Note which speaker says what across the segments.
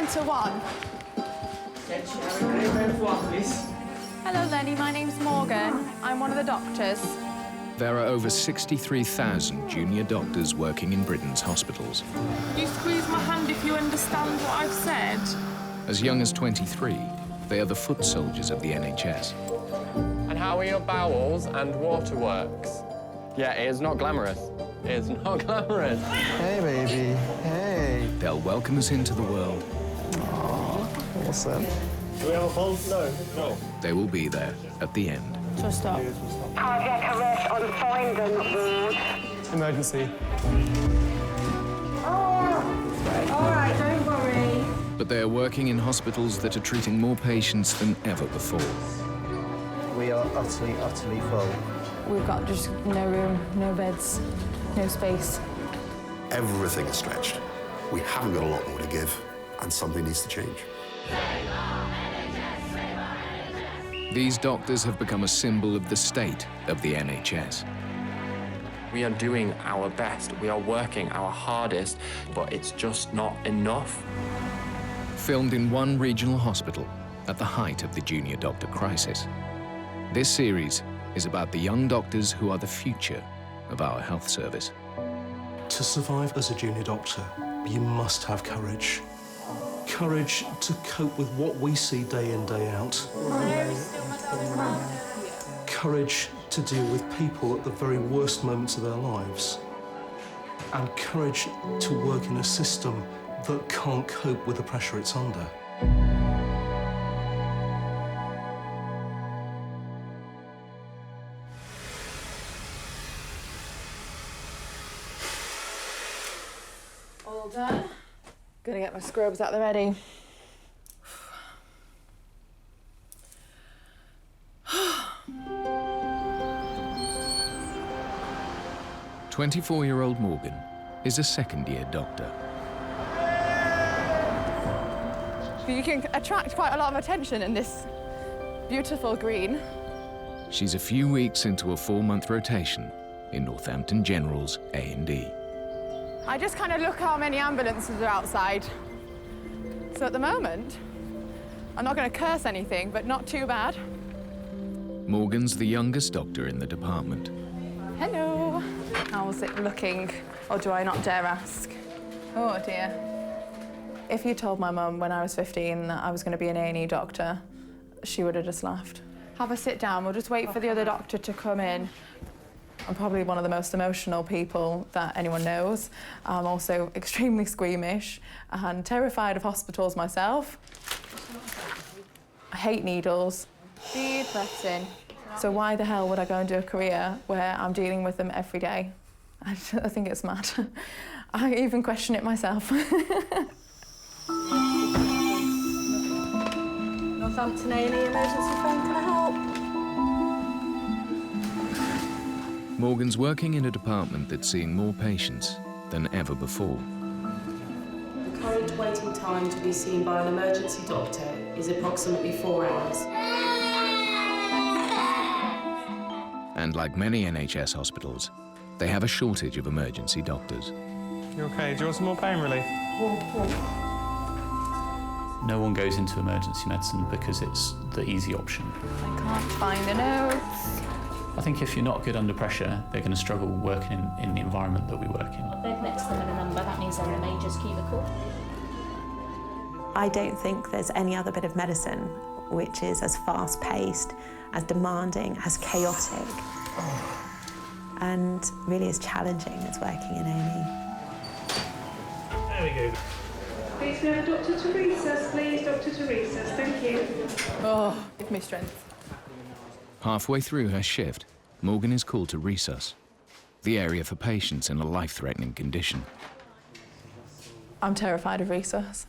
Speaker 1: into one. Hello, Lenny. My name's Morgan. I'm one of the doctors.
Speaker 2: There are over 63,000 junior doctors working in Britain's hospitals.
Speaker 3: You squeeze my hand if you understand what I've said.
Speaker 2: As young as 23, they are the foot soldiers of the NHS.
Speaker 4: And how are your bowels and waterworks? Yeah, it is not glamorous. It is not glamorous.
Speaker 5: Hey, baby. Hey.
Speaker 2: They'll welcome us into the world.
Speaker 5: Aww, awesome.
Speaker 6: Do we have a pulse? No.
Speaker 2: They will be there at the end.
Speaker 1: So stop.
Speaker 7: Cardiac arrest on Farringdon ward.
Speaker 5: Emergency.
Speaker 7: All right, don't worry.
Speaker 2: But they are working in hospitals that are treating more patients than ever before.
Speaker 5: We are utterly, utterly full.
Speaker 1: We've got just no room, no beds, no space.
Speaker 8: Everything is stretched. We haven't got a lot more to give, and something needs to change.
Speaker 2: These doctors have become a symbol of the state of the NHS.
Speaker 4: We are doing our best. We are working our hardest, but it's just not enough.
Speaker 2: Filmed in one regional hospital at the height of the junior doctor crisis. This series is about the young doctors who are the future of our health service.
Speaker 9: To survive as a junior doctor, you must have courage. Courage to cope with what we see day in, day out. Courage to deal with people at the very worst moments of their lives. And courage to work in a system that can't cope with the pressure it's under.
Speaker 1: All done. Gonna get my scrubs out there ready.
Speaker 2: 24-year-old Morgan is a second-year doctor.
Speaker 1: You can attract quite a lot of attention in this beautiful green.
Speaker 2: She's a few weeks into a 4-month rotation in Northampton General's A&E.
Speaker 1: I just kind of look how many ambulances are outside. So at the moment, I'm not going to curse anything, but not too bad.
Speaker 2: Morgan's the youngest doctor in the department.
Speaker 1: Hello. How's it looking? Or do I not dare ask? Oh, dear. If you told my mum when I was 15 that I was going to be an A&E doctor, she would have just laughed. Have a sit down. We'll just wait for the other doctor to come in. I'm probably one of the most emotional people that anyone knows. I'm also extremely squeamish and terrified of hospitals myself. I hate needles. Deep breaths in. So why the hell would I go and do a career where I'm dealing with them every day? I think it's mad. I even question it myself.
Speaker 7: Northampton A&E emergency phone, can I help?
Speaker 2: Morgan's working in a department that's seeing more patients than ever before.
Speaker 10: The current waiting time to be seen by an emergency doctor is approximately 4 hours.
Speaker 2: And like many NHS hospitals, they have a shortage of emergency doctors.
Speaker 5: You okay? Do you want some more pain relief?
Speaker 11: No one goes into emergency medicine because it's the easy option.
Speaker 1: I can't find the notes.
Speaker 11: I think if you're not good under pressure, they're going to struggle working in the environment that we work in.
Speaker 12: Bed next to them and a number, that means they're in a major cubicle.
Speaker 13: I don't think there's any other bit of medicine which is as fast-paced, as demanding, as chaotic, and really as challenging as working in A&E.
Speaker 5: There we go.
Speaker 7: Please go to Dr. to recess, please. Dr. to recess, thank you.
Speaker 1: Oh, give me strength.
Speaker 2: Halfway through her shift, Morgan is called to resus, the area for patients in a life-threatening condition.
Speaker 1: I'm terrified of resus.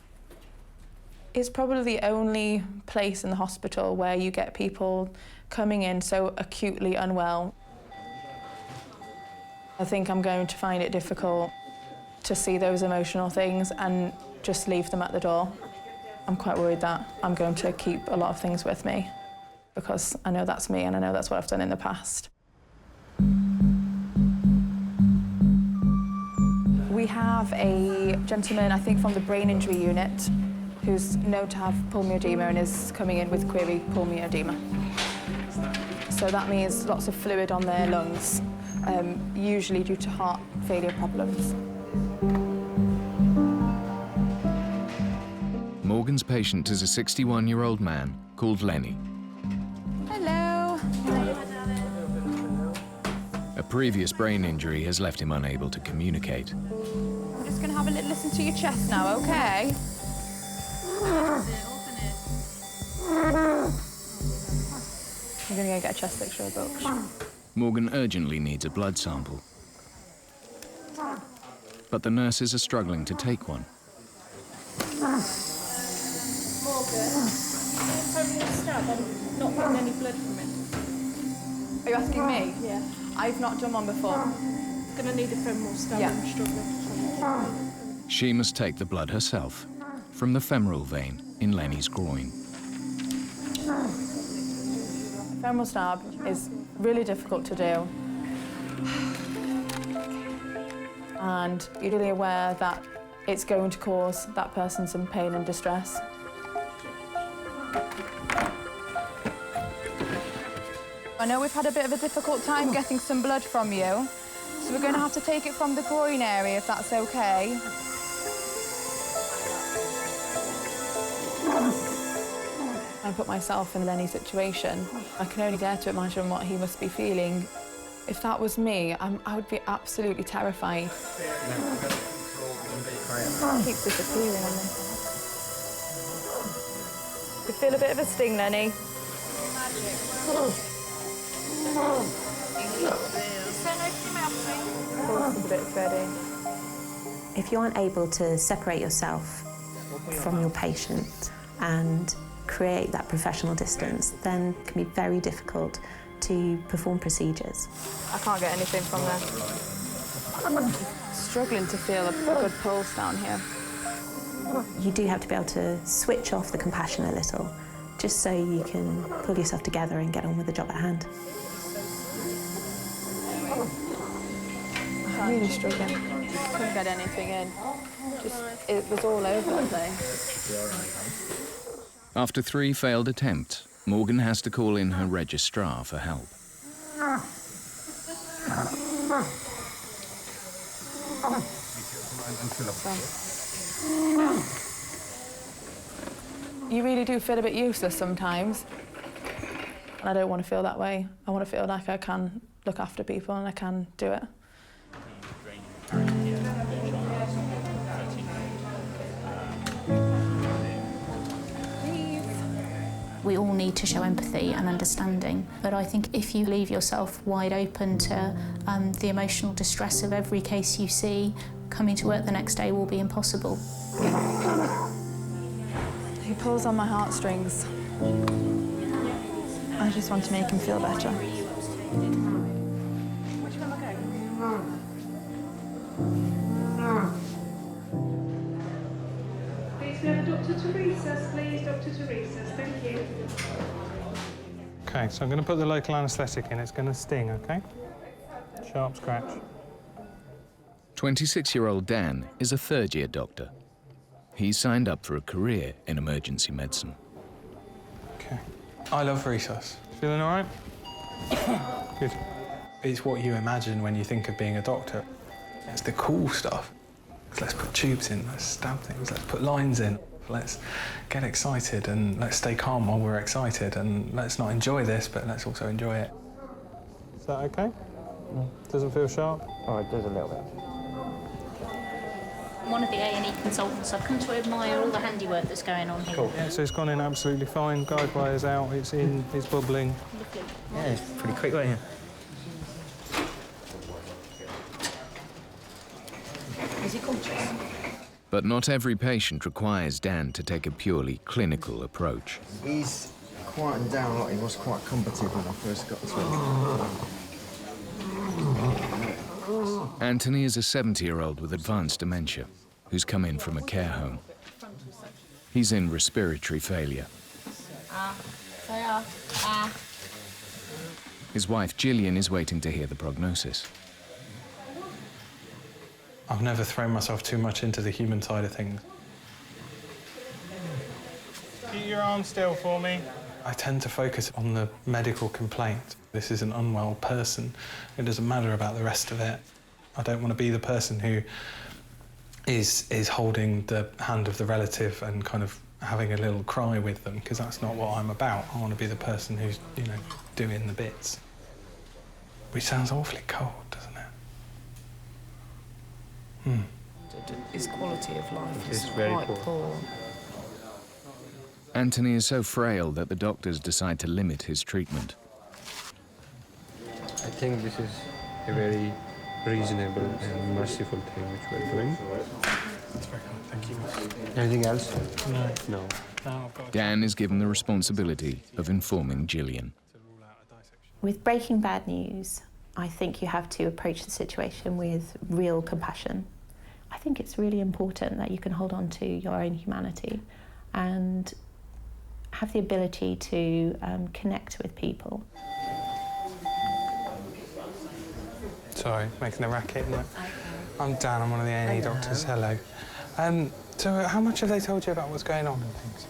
Speaker 1: It's probably the only place in the hospital where you get people coming in so acutely unwell. I think I'm going to find it difficult to see those emotional things and just leave them at the door. I'm quite worried that I'm going to keep a lot of things with me because I know that's me and I know that's what I've done in the past. We have a gentleman, I think, from the brain injury unit who's known to have pulmonary edema and is coming in with query pulmonary edema. So that means lots of fluid on their lungs, usually due to heart failure problems.
Speaker 2: Morgan's patient is a 61-year-old man called Lenny.
Speaker 1: Hello.
Speaker 2: A previous brain injury has left him unable to communicate.
Speaker 1: I'm just going to have a little listen to your chest now, OK? I'm going to go get a chest X-ray booked.
Speaker 2: Morgan urgently needs a blood sample. But the nurses are struggling to take one.
Speaker 12: Morgan, femoral stab. I'm not getting any blood from it.
Speaker 1: Are you asking me?
Speaker 12: Yeah.
Speaker 1: I've not done one before.
Speaker 12: Gonna need a femoral stab.
Speaker 1: Yeah.
Speaker 12: I'm struggling.
Speaker 2: She must take the blood herself from the femoral vein in Lenny's groin.
Speaker 1: Femoral stab is really difficult to do. And you're really aware that it's going to cause that person some pain and distress. I know we've had a bit of a difficult time getting some blood from you, so we're going to have to take it from the groin area, if that's OK. I put myself in Lenny's situation. I can only dare to imagine what he must be feeling. If that was me, I would be absolutely terrified. It keeps disappearing on me. You feel a bit of a sting, Lenny? Pulse is a bit steady.
Speaker 13: If you aren't able to separate yourself from your patient and create that professional distance, then it can be very difficult to perform procedures.
Speaker 1: I can't get anything from there. I'm struggling to feel a good pulse down here.
Speaker 13: You do have to be able to switch off the compassion a little, just so you can pull yourself together and get on with the job at hand.
Speaker 1: I'm really struggling. Couldn't get anything in. It was all over the place.
Speaker 2: After 3 failed attempts, Morgan has to call in her registrar for help.
Speaker 1: You really do feel a bit useless sometimes. And I don't want to feel that way. I want to feel like I can look after people and I can do it.
Speaker 12: We all need to show empathy and understanding, but I think if you leave yourself wide open to the emotional distress of every case you see, coming to work the next day will be impossible.
Speaker 1: He pulls on my heartstrings. I just want to make him feel better.
Speaker 7: Please go to Dr. Teresa's, please, Dr. Teresa's. Thank you.
Speaker 5: Okay, so I'm going to put the local anaesthetic in. It's going to sting, OK? Sharp scratch.
Speaker 2: 26-year-old Dan is a third-year doctor. He's signed up for a career in emergency medicine.
Speaker 5: OK. I love resus. Feeling all right? Good. It's what you imagine when you think of being a doctor. It's the cool stuff. Let's put tubes in, let's stab things, let's put lines in. Let's get excited and let's stay calm while we're excited, and let's not enjoy this, but let's also enjoy it. Is that OK? Doesn't feel sharp? Oh, it does a little bit.
Speaker 12: I'm one of the A&E consultants. I've come to admire all the handiwork that's going on here.
Speaker 5: Cool. Yeah, so it's gone in absolutely fine. Guide wire's out, it's in, it's bubbling.
Speaker 12: Lovely.
Speaker 6: Yeah, it's pretty quick, wasn't it?
Speaker 12: Is he conscious?
Speaker 2: But not every patient requires Dan to take a purely clinical approach.
Speaker 6: He's quietened down a lot. He was quite combative when I first got to him.
Speaker 2: Anthony is a 70-year-old with advanced dementia who's come in from a care home. He's in respiratory failure. His wife Gillian is waiting to hear the prognosis.
Speaker 5: I've never thrown myself too much into the human side of things. Keep your arm still for me. I tend to focus on the medical complaint. This is an unwell person. It doesn't matter about the rest of it. I don't want to be the person who is holding the hand of the relative and kind of having a little cry with them, because that's not what I'm about. I want to be the person who's, you know, doing the bits. Which sounds awfully cold, doesn't it?
Speaker 10: His quality of life is
Speaker 14: very
Speaker 10: quite poor.
Speaker 2: Anthony is so frail that the doctors decide to limit his treatment.
Speaker 14: I think this is a very reasonable and merciful thing which we're doing.
Speaker 5: That's very kind. Thank you.
Speaker 14: Anything else?
Speaker 5: No.
Speaker 14: No.
Speaker 2: Dan is given the responsibility of informing Gillian.
Speaker 13: With breaking bad news, I think you have to approach the situation with real compassion. I think it's really important that you can hold on to your own humanity and have the ability to connect with people.
Speaker 5: Sorry, making a racket. No. I'm Dan, I'm one of the A&E doctors. Hello. So how much have they told you about what's going on and things?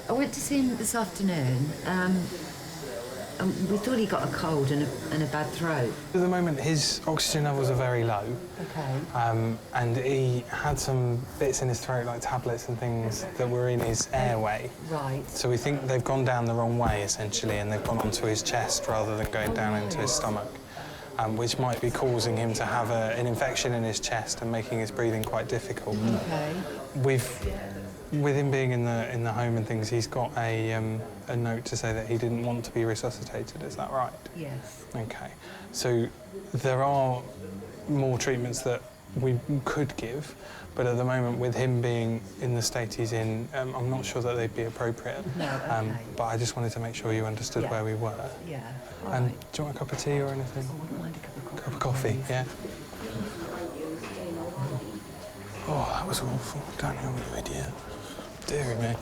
Speaker 15: I went to see him this afternoon. We thought he got a cold and a bad throat.
Speaker 5: At the moment, his oxygen levels are very low.
Speaker 15: Okay.
Speaker 5: And he had some bits in his throat, like tablets and things, that were in his airway.
Speaker 15: Right.
Speaker 5: So we think they've gone down the wrong way, essentially, and they've gone onto his chest rather than going down into his stomach, which might be causing him to have an infection in his chest and making his breathing quite difficult.
Speaker 15: Okay.
Speaker 5: With him being in the home and things, he's got a note to say that he didn't want to be resuscitated. Is that right?
Speaker 15: Yes.
Speaker 5: Okay. So there are more treatments that we could give, but at the moment, with him being in the state he's in, I'm not sure that they'd be appropriate.
Speaker 15: No, okay.
Speaker 5: But I just wanted to make sure you understood where we were.
Speaker 15: Yeah.
Speaker 5: Do you want a cup of tea or anything?
Speaker 15: I wouldn't mind a cup of coffee.
Speaker 5: Cup of coffee, yeah. Oh, that was awful. Daniel, you idiot. Dear me.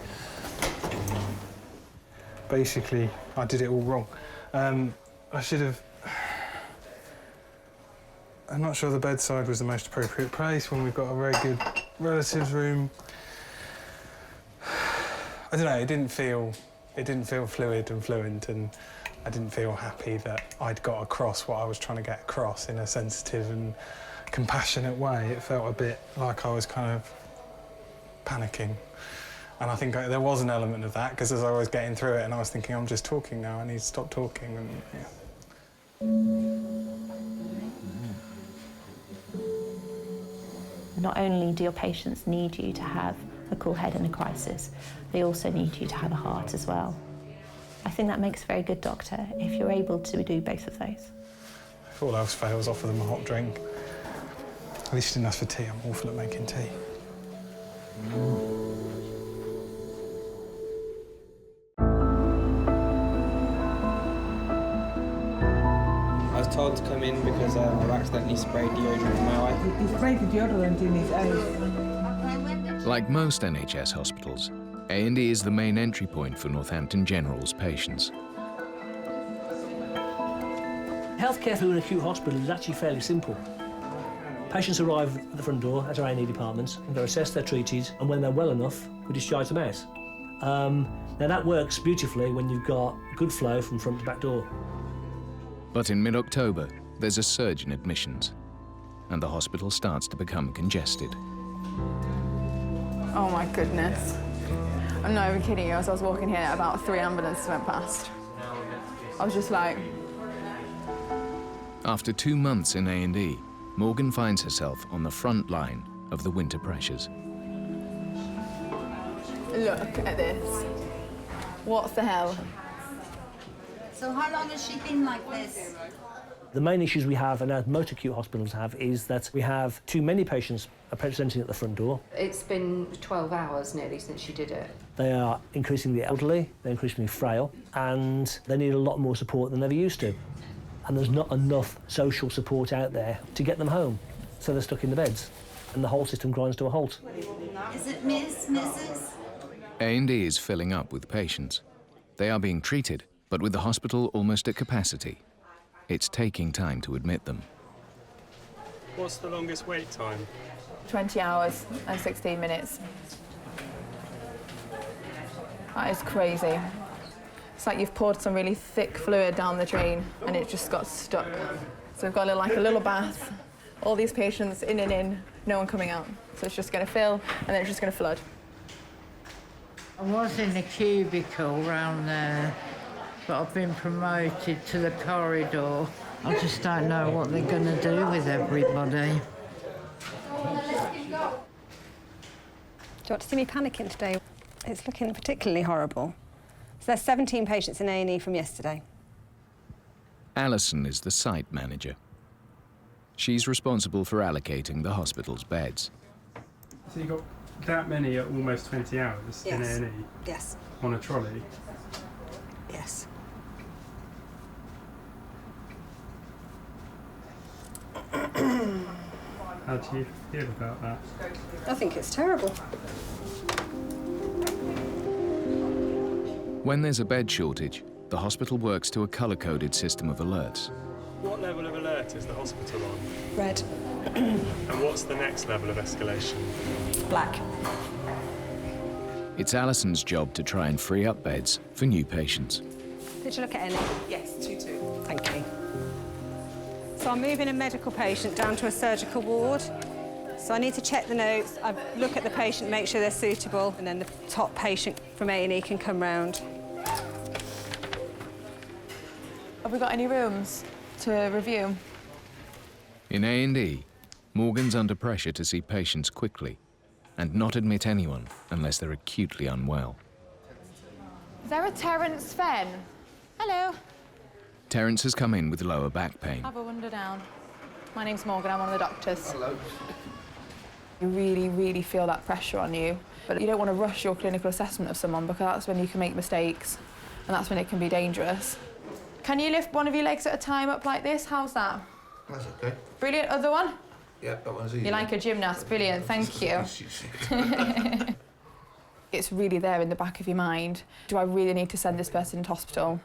Speaker 5: Basically, I did it all wrong. I should have... I'm not sure the bedside was the most appropriate place when we've got a very good relatives room. I don't know, it didn't feel fluid and fluent, and I didn't feel happy that I'd got across what I was trying to get across in a sensitive and compassionate way. It felt a bit like I was kind of panicking. And I think there was an element of that, because as I was getting through it and I was thinking, I'm just talking now, I need to stop talking, and
Speaker 13: Not only do your patients need you to have a cool head in a crisis, they also need you to have a heart as well. I think that makes a very good doctor if you're able to do both of those.
Speaker 5: if all else fails, offer them a hot drink. At least you didn't ask for tea. I'm awful at making tea.
Speaker 16: I was told to come in because I've accidentally sprayed deodorant in my eye.
Speaker 17: He sprayed the deodorant in his eye.
Speaker 2: Like most NHS hospitals, A&E is the main entry point for Northampton General's patients.
Speaker 18: Healthcare through an acute hospital is actually fairly simple. Patients arrive at the front door at our A&E departments, they're assessed, they're treated, and when they're well enough, we discharge them out. Now that works beautifully when you've got good flow from front to back door.
Speaker 2: But in mid-October, there's a surge in admissions, and the hospital starts to become congested.
Speaker 1: Oh my goodness. I'm not even kidding you, as I was walking here, about 3 ambulances went past. I was just like...
Speaker 2: After 2 months in A&E, Morgan finds herself on the front line of the winter pressures.
Speaker 1: Look at this. What the hell?
Speaker 19: So how long has she been like this?
Speaker 18: The main issues we have, and as most acute hospitals have, is that we have too many patients presenting at the front door.
Speaker 10: It's been 12 hours nearly since she did it.
Speaker 18: They are increasingly elderly, they're increasingly frail, and they need a lot more support than they ever used to. And there's not enough social support out there to get them home, so they're stuck in the beds, and the whole system grinds to a halt.
Speaker 19: Is it Miss, Mrs?
Speaker 2: A&E is filling up with patients. They are being treated, but with the hospital almost at capacity. It's taking time to admit them.
Speaker 5: What's the longest wait time?
Speaker 1: 20 hours and 16 minutes. That is crazy. It's like you've poured some really thick fluid down the drain and it just got stuck. So we've got like a little bath, all these patients in and in, no one coming out. So it's just going to fill and then it's just going to flood.
Speaker 17: I was in the cubicle round there, but I've been promoted to the corridor. I just don't know what they're going to do with everybody.
Speaker 20: Do you want to see me panicking today? It's looking particularly horrible. So there's 17 patients in A&E from yesterday.
Speaker 2: Alison is the site manager. She's responsible for allocating the hospital's beds.
Speaker 21: So you've got that many at almost 20 hours in A&E?
Speaker 20: Yes.
Speaker 21: On a trolley?
Speaker 20: Yes.
Speaker 21: How do you feel about that?
Speaker 20: I think it's terrible.
Speaker 2: When there's a bed shortage, the hospital works to a colour-coded system of alerts.
Speaker 21: What level of alert is the hospital on?
Speaker 20: Red.
Speaker 21: And what's the next level of escalation?
Speaker 20: Black.
Speaker 2: It's Alison's job to try and free up beds for new patients.
Speaker 20: Did you look at any?
Speaker 19: Yes, 2-2.
Speaker 20: Thank you. So I'm moving a medical patient down to a surgical ward. So I need to check the notes, I look at the patient, make sure they're suitable, and then the top patient from A&E can come round.
Speaker 1: Have we got any rooms to review?
Speaker 2: In A&E, Morgan's under pressure to see patients quickly and not admit anyone unless they're acutely unwell.
Speaker 1: Is there a Terence Fenn? Hello.
Speaker 2: Terence has come in with lower back pain.
Speaker 1: Have a wander down. My name's Morgan, I'm one of the doctors.
Speaker 6: Hello.
Speaker 1: You really, really feel that pressure on you, but you don't want to rush your clinical assessment of someone because that's when you can make mistakes and that's when it can be dangerous. Can you lift one of your legs at a time up like this? How's that?
Speaker 6: That's okay.
Speaker 1: Brilliant. Other one?
Speaker 6: Yeah, that one's easy.
Speaker 1: You're like a gymnast. Brilliant. Thank you. It's really there in the back of your mind. Do I really need to send this person into hospital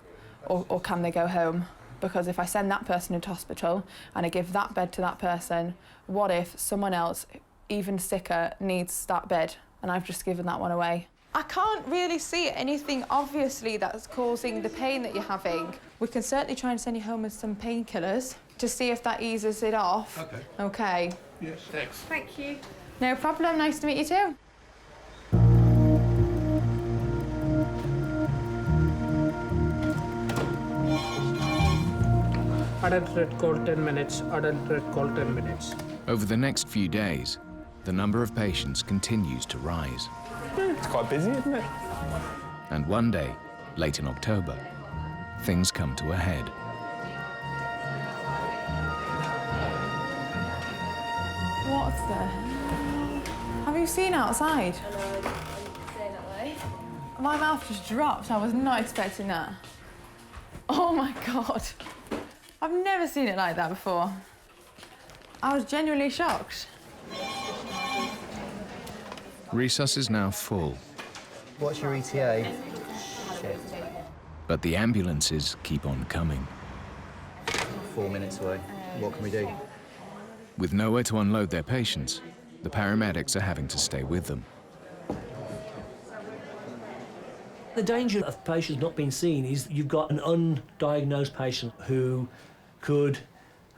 Speaker 1: or can they go home? Because if I send that person into hospital and I give that bed to that person, what if someone else, even sicker, needs that bed and I've just given that one away? I can't really see anything obviously that's causing the pain that you're having. We can certainly try and send you home with some painkillers to see if that eases it off.
Speaker 6: Okay.
Speaker 1: Okay.
Speaker 6: Yes, thanks.
Speaker 1: Thank you. No problem. Nice to meet you too.
Speaker 22: Adult red call 10 minutes, adult red call 10 minutes.
Speaker 2: Over the next few days, the number of patients continues to rise.
Speaker 21: It's quite busy, isn't it?
Speaker 2: And one day, late in October, things come to a head.
Speaker 1: What the? Have you seen outside? My mouth just dropped. I was not expecting that. Oh my God. I've never seen it like that before. I was genuinely shocked.
Speaker 2: Resus is now full.
Speaker 23: What's your ETA? Shit.
Speaker 2: But the ambulances keep on coming.
Speaker 23: 4 minutes away. What can we do?
Speaker 2: With nowhere to unload their patients, the paramedics are having to stay with them.
Speaker 18: The danger of patients not being seen is you've got an undiagnosed patient who could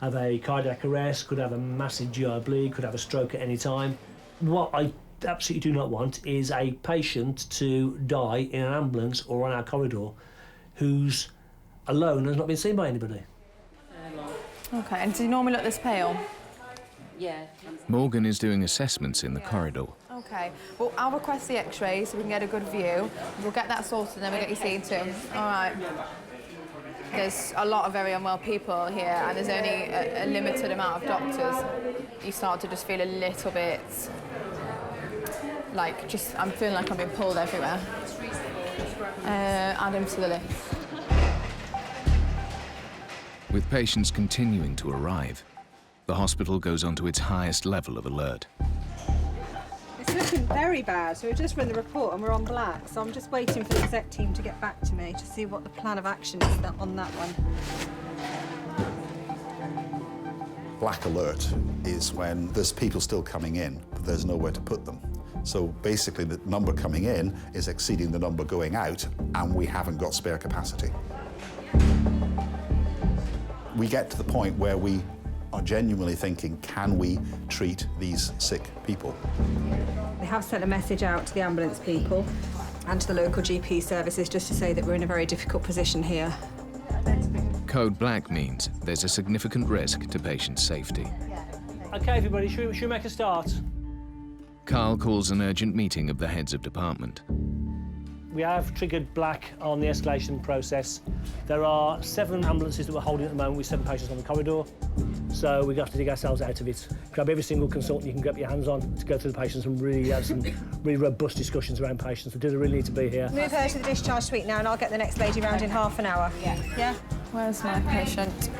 Speaker 18: have a cardiac arrest, could have a massive GI bleed, could have a stroke at any time. What I absolutely do not want is a patient to die in an ambulance or on our corridor who's alone and has not been seen by anybody.
Speaker 1: Okay, and do you normally look this pale?
Speaker 15: Yeah.
Speaker 2: Morgan is doing assessments in the corridor.
Speaker 1: Okay, well, I'll request the x-ray so we can get a good view. We'll get that sorted and then we'll get you seen too. All right. There's a lot of very unwell people here and there's only a limited amount of doctors. You start to just feel a little bit like I'm feeling like I'm being pulled everywhere. Add him to the list.
Speaker 2: With patients continuing to arrive, the hospital goes on to its highest level of alert.
Speaker 20: It's looking very bad, so we just run the report and we're on black. So I'm just waiting for the exec team to get back to me to see what the plan of action is on that one.
Speaker 8: Black alert is when there's people still coming in, but there's nowhere to put them. So basically the number coming in is exceeding the number going out, and we haven't got spare capacity. We get to the point where we are genuinely thinking, can we treat these sick people?
Speaker 20: They have sent a message out to the ambulance people and to the local GP services just to say that we're in a very difficult position here.
Speaker 2: Code Black means there's a significant risk to patient safety.
Speaker 18: OK, everybody, should we make a start?
Speaker 2: Carl calls an urgent meeting of the heads of department.
Speaker 18: We have triggered black on the escalation process. There are 7 ambulances that we're holding at the moment with 7 patients on the corridor. So we have to dig ourselves out of it. Grab every single consultant you can get your hands on to go through the patients and really have some really robust discussions around patients. We do really need to be here.
Speaker 20: Move her to the discharge suite now and I'll get the next lady round in half an hour. Yeah?
Speaker 1: Where's my patient?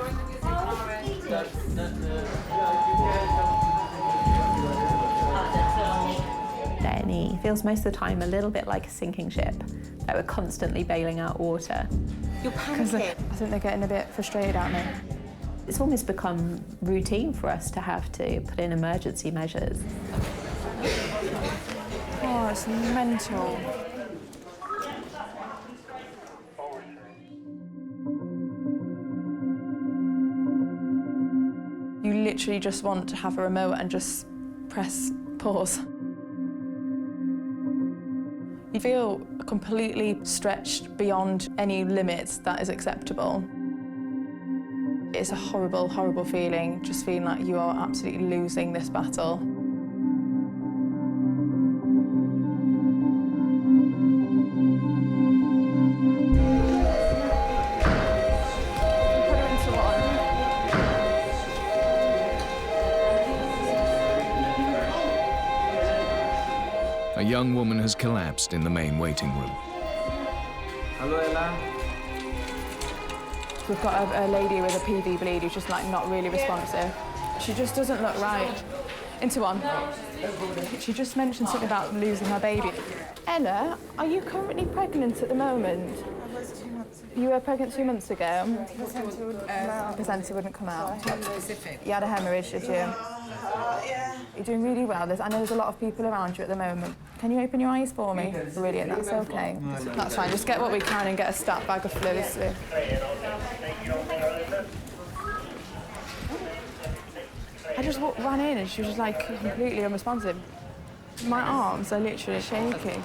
Speaker 13: A&E feels most of the time a little bit like a sinking ship, like we're constantly bailing out water.
Speaker 1: You're panicking. I think they're getting a bit frustrated at me.
Speaker 13: It's almost become routine for us to have to put in emergency measures.
Speaker 1: Oh, it's mental. You literally just want to have a remote and just press pause. You feel completely stretched beyond any limits that is acceptable. It's a horrible, horrible feeling, just feeling like you are absolutely losing this battle.
Speaker 2: A young woman has collapsed in the main waiting room.
Speaker 16: Hello, Ella.
Speaker 1: We've got a lady with a PV bleed who's just like not really responsive. She just doesn't look right. Into one. She just mentioned something about losing her baby. Ella, are you currently pregnant at the moment?
Speaker 19: I was 2 months ago.
Speaker 1: You were pregnant 2 months ago?
Speaker 19: Placenta wouldn't come out.
Speaker 1: Placenta wouldn't come out.
Speaker 19: Not specific.
Speaker 1: You had a hemorrhage, did you?
Speaker 19: Yeah.
Speaker 1: You're doing really well. I know there's a lot of people around you at the moment. Can you open your eyes for me? Brilliant, that's okay. That's fine, just get what we can and get a stat bag of fluids. I just ran in and she was just like completely unresponsive. My arms are literally shaking.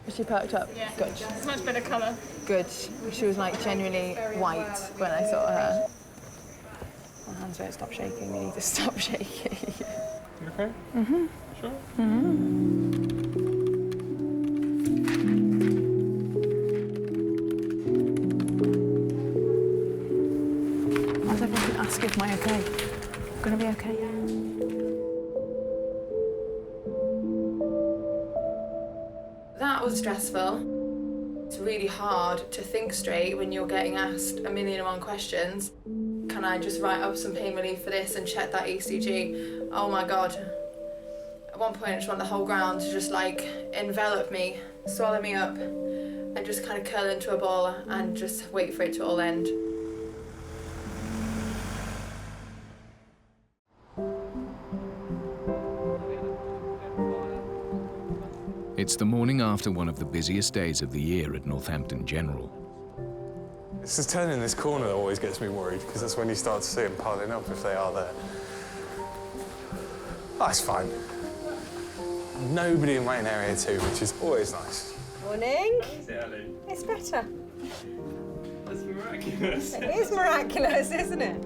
Speaker 1: Was she perked up?
Speaker 3: Yeah.
Speaker 1: Good.
Speaker 3: It's much better colour.
Speaker 1: Good. She was like genuinely white when I saw her. My hands won't stop shaking, they need to stop shaking.
Speaker 5: You okay?
Speaker 1: Mm-hmm.
Speaker 5: Sure?
Speaker 1: Mm-hmm. I was like, I can ask if I'm okay. I'm gonna be okay. That was stressful. It's really hard to think straight when you're getting asked 1,000,001 questions. Can I just write up some pain relief for this and check that ECG? Oh my God. At one point I just want the whole ground to just like envelop me, swallow me up, and just kind of curl into a ball and just wait for it to all end.
Speaker 2: It's the morning after one of the busiest days of the year at Northampton General.
Speaker 5: It's just turning this corner that always gets me worried, because that's when you start to see them piling up if they are there. Oh, it's fine. Nobody in waiting area 2, which is always nice.
Speaker 20: Morning. It's better.
Speaker 21: That's miraculous.
Speaker 20: It is miraculous, isn't it?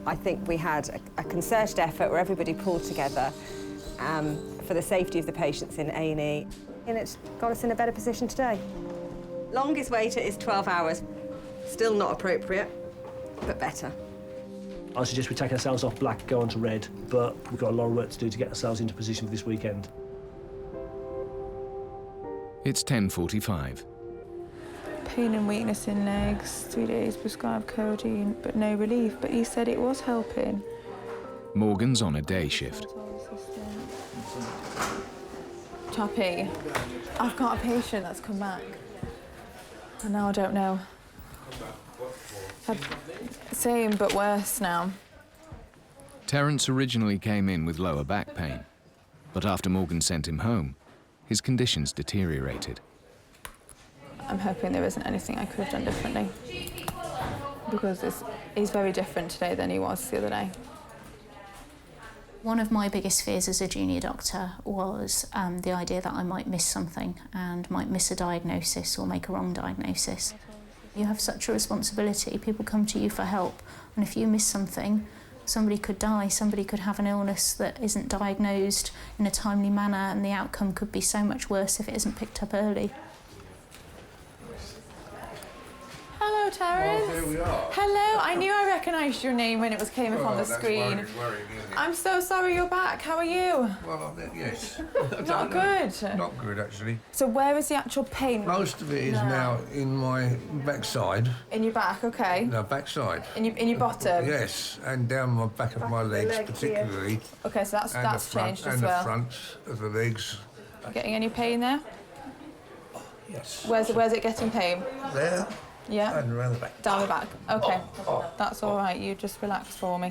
Speaker 20: I think we had a concerted effort where everybody pulled together for the safety of the patients in A&E, and it's got us in a better position today. Longest wait is 12 hours. Still not appropriate, but better.
Speaker 18: I suggest we take ourselves off black, go on to red, but we've got a lot of work to do to get ourselves into position for this weekend.
Speaker 2: It's 10:45.
Speaker 1: Pain and weakness in legs, 3 days prescribed codeine, but no relief. But he said it was helping.
Speaker 2: Morgan's on a day shift.
Speaker 1: Toppy, I've got a patient that's come back. And now I don't know. Same, but worse now.
Speaker 2: Terence originally came in with lower back pain. But after Morgan sent him home, his conditions deteriorated.
Speaker 1: I'm hoping there isn't anything I could have done differently, because he's very different today than he was the other day.
Speaker 12: One of my biggest fears as a junior doctor was the idea that I might miss something and might miss a diagnosis or make a wrong diagnosis. You have such a responsibility. People come to you for help, and if you miss something, somebody could die, somebody could have an illness that isn't diagnosed in a timely manner, and the outcome could be so much worse if it isn't picked up early.
Speaker 1: Hello, Terence.
Speaker 3: Oh, here we are.
Speaker 1: Hello. I knew I recognised your name when it came up on the screen.
Speaker 3: That's worrying, isn't it?
Speaker 1: I'm so sorry you're back. How are you?
Speaker 3: Well, yes.
Speaker 1: Not good.
Speaker 3: Not good, actually.
Speaker 1: So where is the actual pain?
Speaker 3: Most of it is now in my backside.
Speaker 1: In your back, okay.
Speaker 3: No, backside.
Speaker 1: In your bottom?
Speaker 3: Yes, and down my back of my legs, particularly.
Speaker 1: Yeah. Okay, so that's changed as well.
Speaker 3: And the front of the legs.
Speaker 1: Getting any pain there?
Speaker 3: Yes.
Speaker 1: Where's it getting pain?
Speaker 3: There.
Speaker 1: Yeah?
Speaker 3: And around the back.
Speaker 1: Down the back. Okay. That's all right. You just relax for me.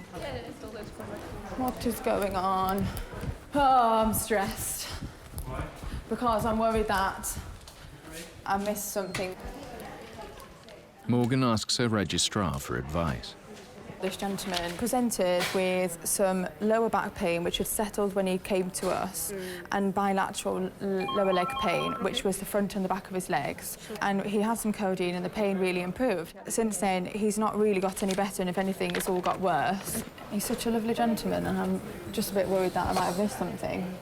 Speaker 1: What is going on? Oh, I'm stressed. Because I'm worried that I missed something.
Speaker 2: Morgan asks her registrar for advice.
Speaker 1: This gentleman presented with some lower back pain, which had settled when he came to us, and bilateral lower leg pain, which was the front and the back of his legs. And he had some codeine and the pain really improved. Since then, he's not really got any better, and if anything, it's all got worse. He's such a lovely gentleman, and I'm just a bit worried that I might have missed something.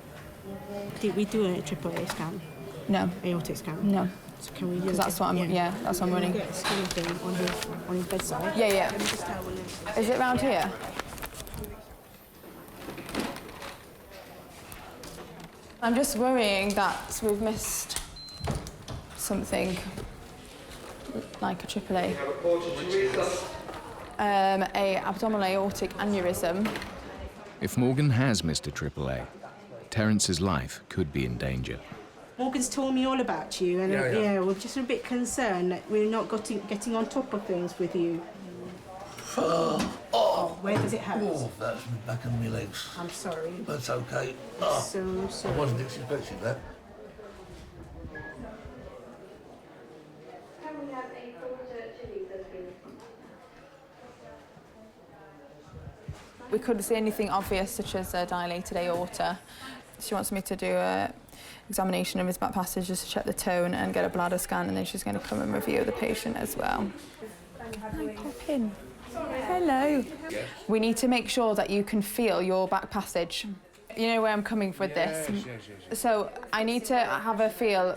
Speaker 4: Did we do a AAA scan?
Speaker 1: No.
Speaker 4: Aortic scan?
Speaker 1: No.
Speaker 4: So can we
Speaker 1: Because that's what I'm, that's what I'm running.
Speaker 4: Get a scanning thing on his bedside?
Speaker 1: Yeah. Is it round here? I'm just worrying that we've missed something like a AAA. A abdominal aortic aneurysm.
Speaker 2: If Morgan has missed a AAA, Terence's life could be in danger.
Speaker 4: Morgan's told me all about you, and we're just a bit concerned that we're not getting on top of things with you. Where does it hurt?
Speaker 3: Oh, that's the back of my legs.
Speaker 4: I'm sorry.
Speaker 3: That's okay.
Speaker 4: So sorry.
Speaker 3: I wasn't expecting that.
Speaker 1: We couldn't see anything obvious, such as a dilated aorta. She wants me to do a examination of his back passage just to check the tone and get a bladder scan, and then she's going to come and review the patient as well. Can I pop in? Hello.
Speaker 3: Yes.
Speaker 1: We need to make sure that you can feel your back passage. You know where I'm coming with this?
Speaker 3: Yes.
Speaker 1: So I need to have a feel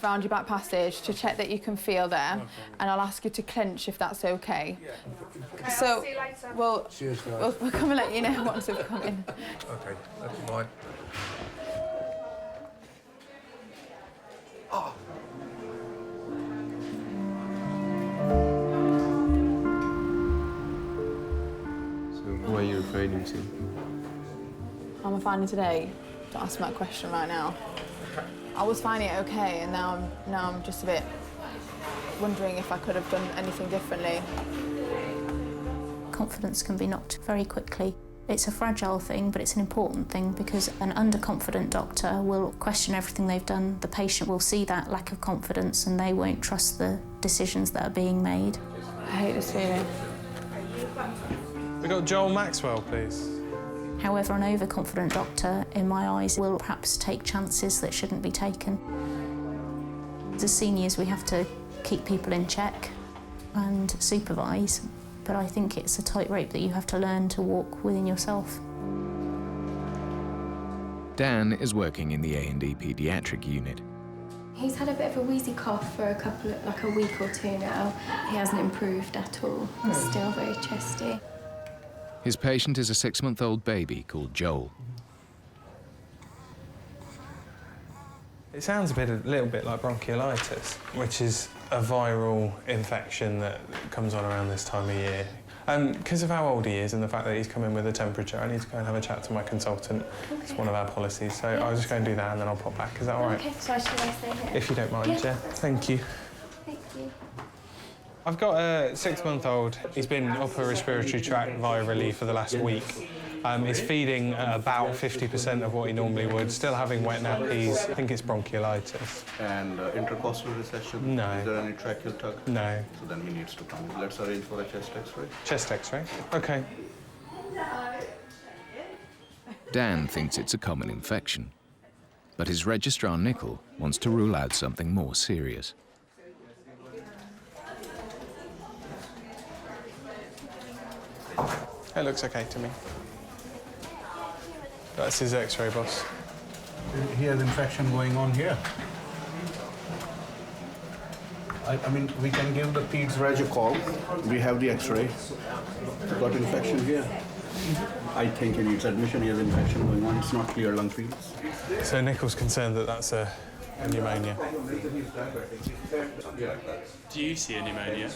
Speaker 1: around your back passage to check that you can feel there, and I'll ask you to clench if that's okay.
Speaker 3: Yeah.
Speaker 1: So we'll come and let you know once we've come in.
Speaker 3: Okay, that's fine. Oh.
Speaker 14: So, why are you referring to?
Speaker 1: How am I finding today? Don't ask me that question right now. I was finding it okay, and now I'm just a bit wondering if I could have done anything differently.
Speaker 12: Confidence can be knocked very quickly. It's a fragile thing, but it's an important thing, because an underconfident doctor will question everything they've done. The patient will see that lack of confidence, and they won't trust the decisions that are being made.
Speaker 1: I hate this feeling.
Speaker 5: We got Joel Maxwell, please.
Speaker 12: However, an overconfident doctor, in my eyes, will perhaps take chances that shouldn't be taken. As seniors, we have to keep people in check and supervise, but I think it's a tightrope that you have to learn to walk within yourself.
Speaker 2: Dan is working in the A&E Pediatric unit.
Speaker 9: He's had a bit of a wheezy cough for a week or two now. He hasn't improved at all. He's still very chesty.
Speaker 2: His patient is a 6-month-old baby called Joel.
Speaker 5: It sounds a little bit like bronchiolitis, which is a viral infection that comes on around this time of year. Because of how old he is and the fact that he's come in with a temperature, I need to go and have a chat to my consultant. Okay. It's one of our policies, so I'll just go and do that and then I'll pop back. Is that all right?
Speaker 9: Okay, so should I stay here?
Speaker 5: If you don't mind, yeah. Thank you.
Speaker 9: Thank you.
Speaker 5: I've got a 6-month-old. He's been upper respiratory tract virally for the last week. He's feeding at about 50% of what he normally would, still having wet nappies. I think it's bronchiolitis.
Speaker 7: And intercostal recession?
Speaker 5: No.
Speaker 7: Is there any tracheal tug?
Speaker 5: No.
Speaker 7: So then he needs to come. Let's arrange for a chest X-ray.
Speaker 5: Chest X-ray? OK.
Speaker 2: Dan thinks it's a common infection, but his registrar, Nicol, wants to rule out something more serious.
Speaker 5: It looks OK to me. That's his X-ray, boss.
Speaker 7: He has infection going on here. I mean, we can give the peds reg a call. We have the X-ray. Got infection here. I think he needs admission. He has infection going on. It's not clear lung fields.
Speaker 5: So Nicol's concerned that that's a pneumonia.
Speaker 21: Do you see a pneumonia?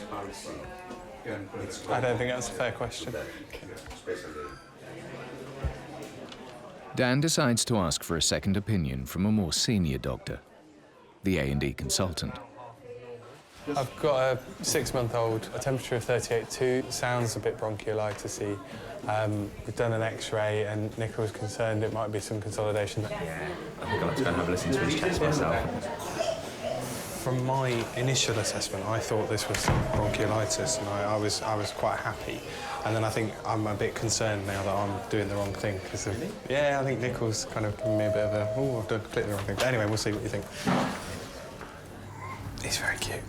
Speaker 5: I don't think that's a fair question.
Speaker 2: Dan decides to ask for a second opinion from a more senior doctor, the A&E consultant.
Speaker 5: I've got a 6-month-old, a temperature of 38.2, sounds a bit bronchiolitis-y. We've done an X-ray and Nicol's concerned it might be some consolidation.
Speaker 23: Yeah, I think I'll have to go and have a listen to his chest myself.
Speaker 5: From my initial assessment, I thought this was bronchiolitis, and I was quite happy. And then I think I'm a bit concerned now that I'm doing the wrong thing. Really? Yeah, I think Nicol's kind of giving me a bit of a, oh, I've done completely the wrong thing. But anyway, we'll see what you think. He's very cute.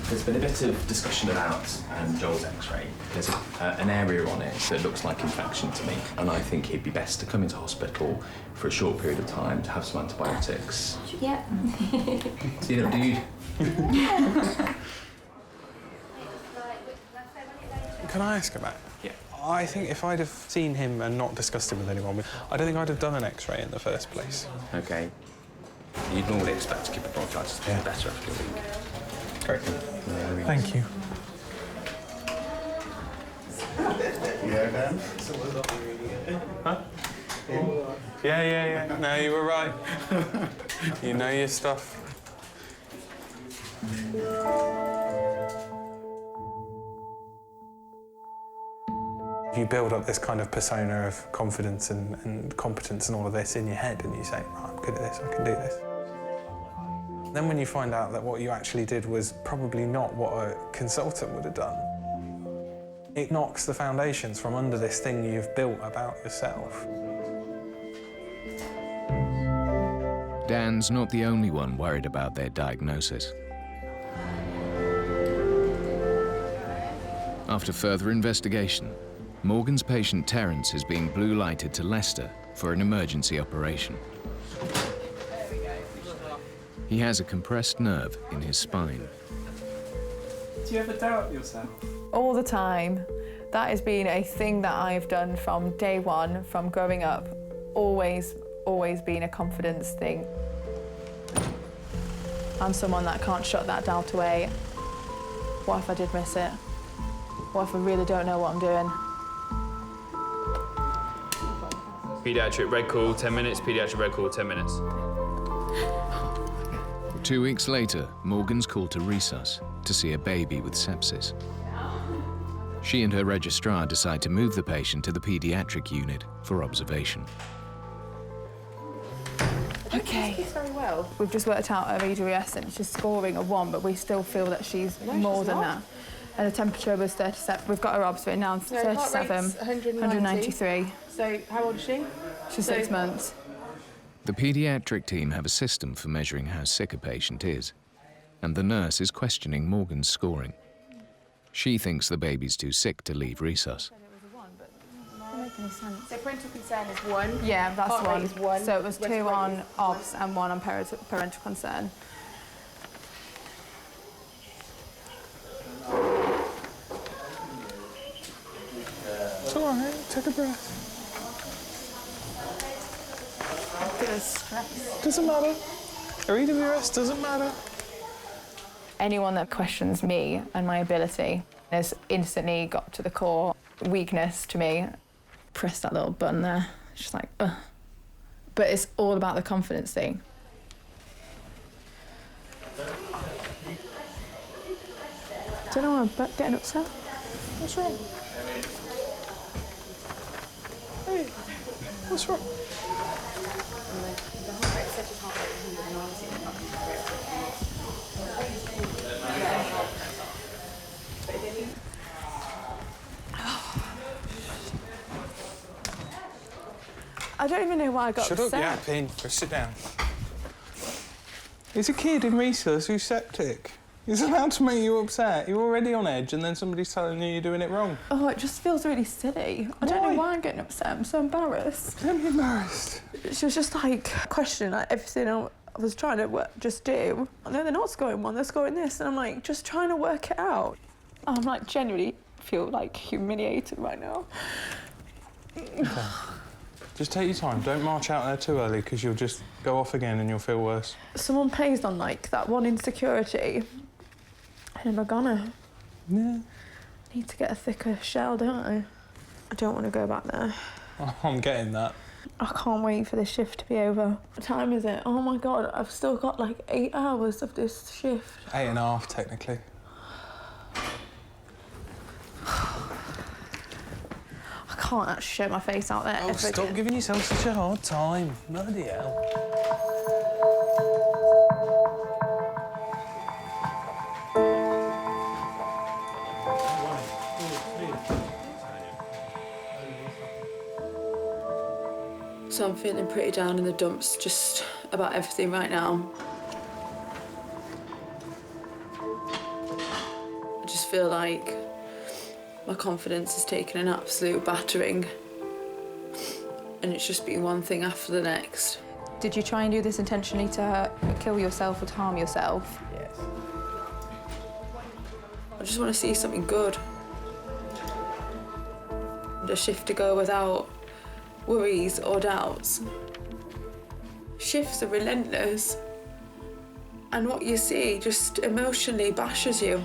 Speaker 23: There's been a bit of discussion about Joel's X-ray. There's an area on it that looks like infection to me, and I think he'd be best to come into hospital for a short period of time to have some antibiotics.
Speaker 9: Yeah.
Speaker 23: You know, do you?
Speaker 5: Can I ask about it?
Speaker 23: Yeah.
Speaker 5: I think if I'd have seen him and not discussed him with anyone, I don't think I'd have done an X-ray in the first place.
Speaker 23: OK. You'd normally expect to keep a bronchitis to be better after a week.
Speaker 5: Great. Thank you.
Speaker 7: Yeah, Dan?
Speaker 5: Huh? Yeah. No, you were right. You know your stuff. You build up this kind of persona of confidence and competence and all of this in your head, and you say, right, I'm good at this, I can do this. Then when you find out that what you actually did was probably not what a consultant would have done, it knocks the foundations from under this thing you've built about yourself.
Speaker 2: Dan's not the only one worried about their diagnosis. After further investigation, Morgan's patient Terence is being blue lighted to Leicester for an emergency operation. He has a compressed nerve in his spine.
Speaker 21: Do you ever doubt yourself?
Speaker 1: All the time. That has been a thing that I've done from day one, from growing up. Always been a confidence thing. I'm someone that can't shut that doubt away. What if I did miss it? What if I really don't know what I'm doing?
Speaker 10: Pediatric red call, 10 minutes. Pediatric red call, 10 minutes.
Speaker 2: 2 weeks later, Morgan's called to resus to see a baby with sepsis. She and her registrar decide to move the patient to the paediatric unit for observation.
Speaker 1: Okay. She's very well. We've just worked out her EWS and she's scoring a 1, but we still feel that she's more than that. And the temperature was 37. We've got her obs written down, 37, 193.
Speaker 11: So how old is she?
Speaker 1: She's 6 months.
Speaker 2: The paediatric team have a system for measuring how sick a patient is, and the nurse is questioning Morgan's scoring. She thinks the baby's too sick to leave resus.
Speaker 1: Doesn't make any sense.
Speaker 11: So parental concern is 1.
Speaker 1: Yeah, that's
Speaker 11: Heart rate
Speaker 1: 1.
Speaker 11: is 1.
Speaker 1: So it was 2
Speaker 11: Respiratory
Speaker 1: on
Speaker 11: is
Speaker 1: obs and 1 on parental concern.
Speaker 5: It's all right, take a breath. Doesn't matter. Her EWS doesn't matter.
Speaker 1: Anyone that questions me and my ability has instantly got to the core. Weakness to me. Press that little button there. Just like, ugh. But it's all about the confidence thing. Don't know why I'm getting upset. What's wrong? Hey, what's wrong? I don't even know why I got
Speaker 5: Shut
Speaker 1: upset.
Speaker 5: up, yapping. Go sit down. He's a kid in resus who's septic. He's allowed to make you upset. You're already on edge and then somebody's telling you you're doing it wrong.
Speaker 1: Oh, it just feels really silly. I don't know why I'm getting upset. I'm so embarrassed.
Speaker 5: Don't be embarrassed.
Speaker 1: She was just like questioning like everything I was trying to just do. No, they're not scoring one, they're scoring this. And I'm like, just trying to work it out. I'm like genuinely feel like humiliated right now.
Speaker 5: Okay. Just take your time. Don't march out there too early because you'll just go off again and you'll feel worse.
Speaker 1: Someone plays on like that one insecurity. And I'm gonna.
Speaker 5: Yeah.
Speaker 1: Need to get a thicker shell, don't I? I don't want to go back there.
Speaker 5: Oh, I'm getting that.
Speaker 1: I can't wait for this shift to be over. What time is it? Oh my God, I've still got like 8 hours of this shift.
Speaker 5: 8.5, technically.
Speaker 1: I can't actually show my face out there.
Speaker 5: Oh, stop giving yourself such a hard time. Bloody hell.
Speaker 1: So I'm feeling pretty down in the dumps just about everything right now. I just feel like my confidence has taken an absolute battering. And it's just been one thing after the next. Did you try and do this intentionally to kill yourself or to harm yourself?
Speaker 5: Yes.
Speaker 1: I just want to see something good. A shift to go without worries or doubts. Shifts are relentless. And what you see just emotionally bashes you.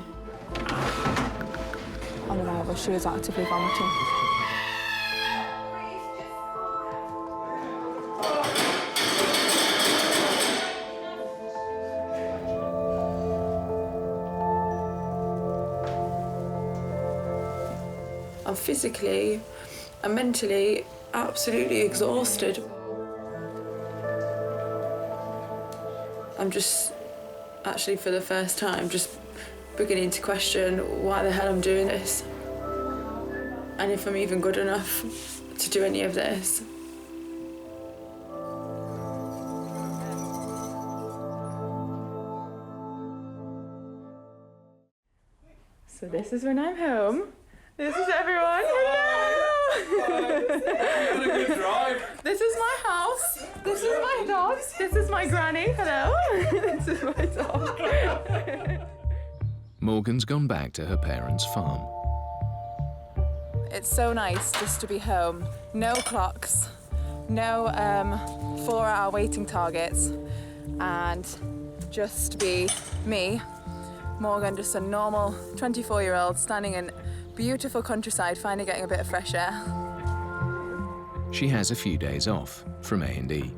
Speaker 1: On arrival, she was actively vomiting. I'm physically and mentally absolutely exhausted. I'm just, actually for the first time, just beginning to question why the hell I'm doing this. And if I'm even good enough to do any of this. So this is when I'm home. This is everyone. Hello!
Speaker 5: What a good drive.
Speaker 1: This is my house. This is my dog. This is my granny. Hello. This is my dog.
Speaker 2: Morgan's gone back to her parents' farm.
Speaker 1: It's so nice just to be home. No clocks, no 4-hour waiting targets, and just be me, Morgan, just a normal 24-year-old standing in beautiful countryside, finally getting a bit of fresh air.
Speaker 2: She has a few days off from A&E.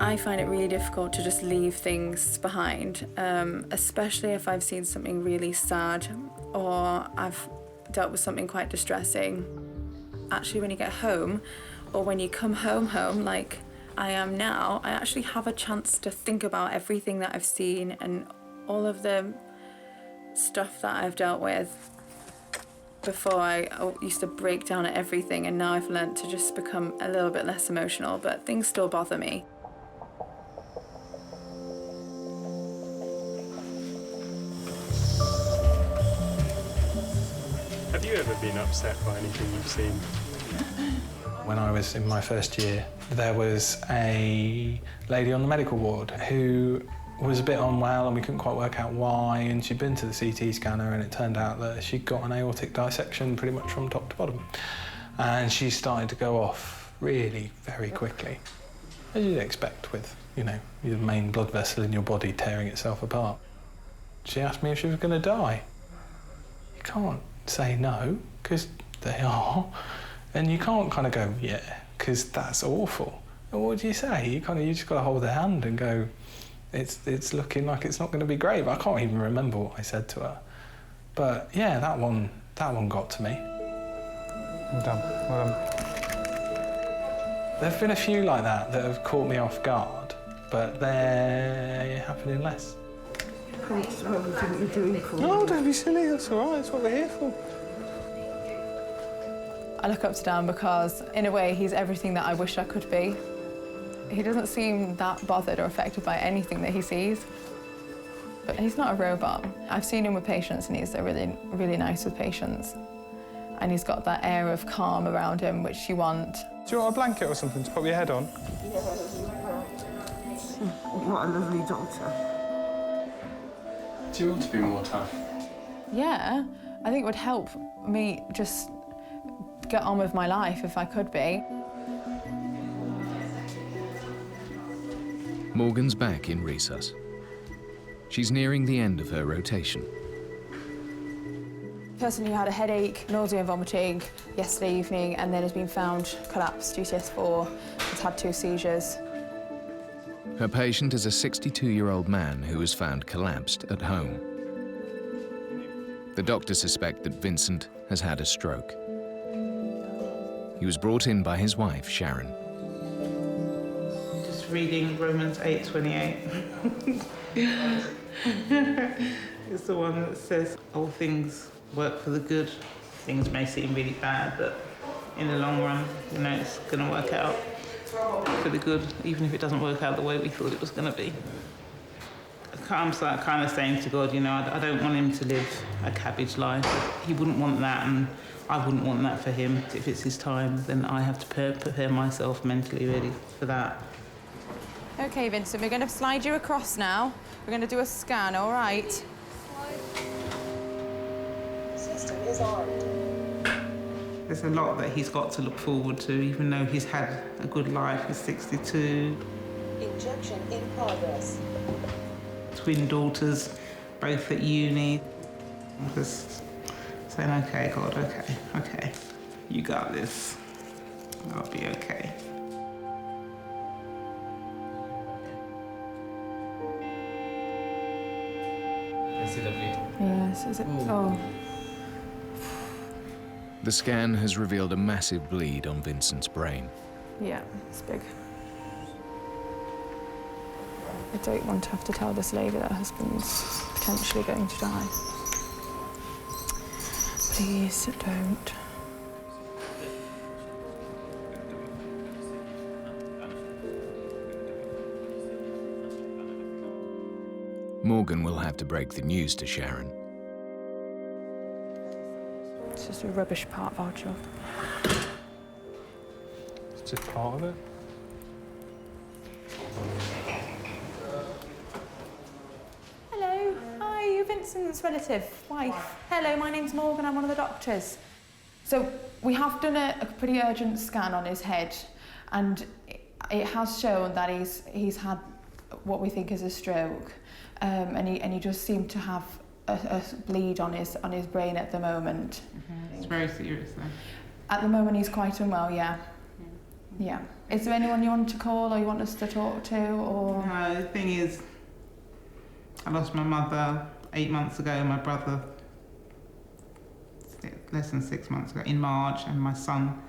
Speaker 1: I find it really difficult to just leave things behind, especially if I've seen something really sad or I've dealt with something quite distressing. Actually, when you get home, or when you come home like I am now, I actually have a chance to think about everything that I've seen and all of the stuff that I've dealt with. Before I used to break down at everything, and now I've learnt to just become a little bit less emotional, but things still bother me.
Speaker 21: Have you ever been upset by anything you've seen?
Speaker 5: When I was in my first year, there was a lady on the medical ward who was a bit unwell and we couldn't quite work out why, and she'd been to the CT scanner and it turned out that she'd got an aortic dissection pretty much from top to bottom. And she started to go off really very quickly, as you'd expect with, you know, your main blood vessel in your body tearing itself apart. She asked me if she was going to die. You can't say no, because they are, and you can't kind of go, yeah, because that's awful. And what do you say? You just got to hold their hand and go, it's looking like it's not going to be great. But I can't even remember what I said to her. But yeah, that one got to me.
Speaker 21: Well done, well done.
Speaker 5: There've been a few like that have caught me off guard, but they're happening less.
Speaker 4: Thanks for everything you're doing for me.
Speaker 5: No, don't be silly, that's all right, that's what we're here for.
Speaker 1: I look up to Dan because, in a way, he's everything that I wish I could be. He doesn't seem that bothered or affected by anything that he sees. But he's not a robot. I've seen him with patients and he's really, really nice with patients. And he's got that air of calm around him, which you want.
Speaker 21: Do you want a blanket or something to put your head on?
Speaker 4: What a lovely doctor.
Speaker 14: Do you want to be more tough?
Speaker 1: Yeah, I think it would help me just get on with my life if I could be.
Speaker 2: Morgan's back in resus. She's nearing the end of her rotation.
Speaker 1: Person who had a headache, nausea and vomiting yesterday evening and then has been found collapsed due to S4, has had 2 seizures.
Speaker 2: Her patient is a 62-year-old man who was found collapsed at home. The doctors suspect that Vincent has had a stroke. He was brought in by his wife, Sharon.
Speaker 6: Just reading Romans 8:28. It's the one that says all things work for the good. Things may seem really bad, but in the long run, you know, it's going to work out for the good, even if it doesn't work out the way we thought it was going to be. I'm kind of saying to God, you know, I don't want him to live a cabbage life. He wouldn't want that, and I wouldn't want that for him. If it's his time, then I have to prepare myself mentally ready for that.
Speaker 1: OK, Vincent, we're going to slide you across now. We're going to do a scan, all right?
Speaker 6: System is armed. There's a lot that he's got to look forward to, even though he's had a good life. He's 62.
Speaker 13: Injection in progress.
Speaker 6: Twin daughters, both at uni. I'm just saying, OK, God, OK. You got this. I'll be OK.
Speaker 10: Is it lovely?
Speaker 1: Yes, is it? Oh.
Speaker 2: The scan has revealed a massive bleed on Vincent's brain.
Speaker 1: Yeah, it's big. I don't want to have to tell this lady that her husband's potentially going to die. Please don't.
Speaker 2: Morgan will have to break the news to Sharon.
Speaker 1: It's just a rubbish part of our job.
Speaker 21: It's just part of it.
Speaker 1: Hello. Hi, you Vincent's relative, wife. Hello, my name's Morgan, I'm one of the doctors. So we have done a pretty urgent scan on his head and it has shown that he's had what we think is a stroke. And he just seemed to have a bleed on his brain at the moment.
Speaker 6: Mm-hmm. It's very serious, though.
Speaker 1: At the moment, he's quite unwell. Yeah. Yeah. Is there anyone you want to call or you want us to talk to, or?
Speaker 6: No, the thing is, I lost my mother 8 months ago, and my brother less than 6 months ago in March, and my son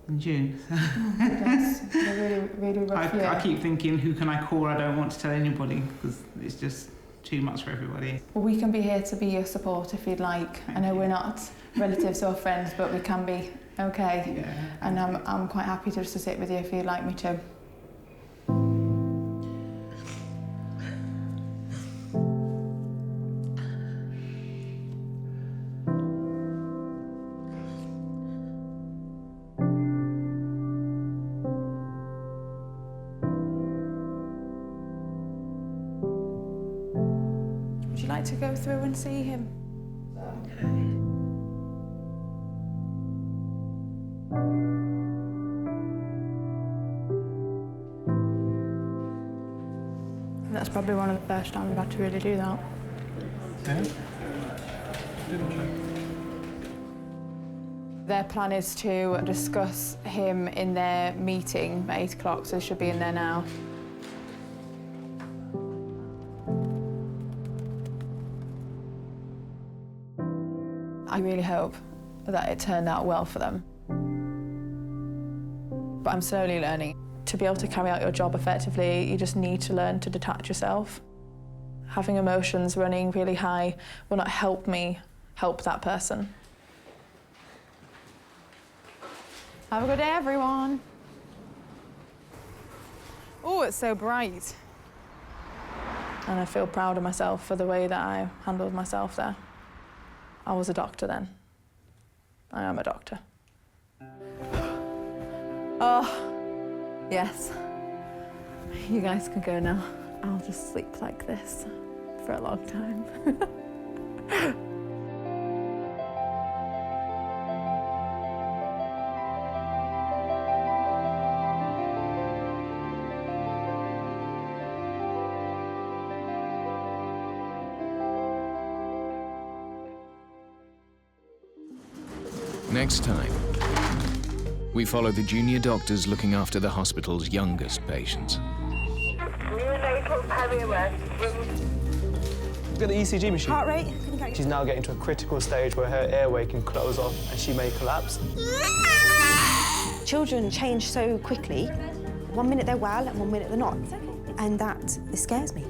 Speaker 6: in June.
Speaker 1: That's a really rough year.
Speaker 6: I keep thinking, who can I call? I don't want to tell anybody because it's just too much for everybody.
Speaker 1: Well, we can be here to be your support if you'd like. I know we're not relatives or friends, but we can be, okay?
Speaker 6: Yeah.
Speaker 1: And I'm quite happy to just sit with you if you'd like me to. Would you like to go through and see him? That's probably one of the first times we've had to really do that.
Speaker 21: Yeah?
Speaker 1: Their plan is to discuss him in their meeting at 8 o'clock, so they should be in there now. I really hope that it turned out well for them. But I'm slowly learning. To be able to carry out your job effectively, you just need to learn to detach yourself. Having emotions running really high will not help me help that person. Have a good day, everyone. Oh, it's so bright. And I feel proud of myself for the way that I handled myself there. I was a doctor then. I am a doctor. Oh, yes. You guys can go now. I'll just sleep like this for a long time.
Speaker 2: Next time, we follow the junior doctors looking after the hospital's youngest patients.
Speaker 15: Neonatal peri-arrest.
Speaker 17: Look at the ECG machine.
Speaker 15: Heart rate?
Speaker 17: She's now getting to a critical stage where her airway can close off and she may collapse.
Speaker 22: Children change so quickly. 1 minute they're well and 1 minute they're not. And that scares me.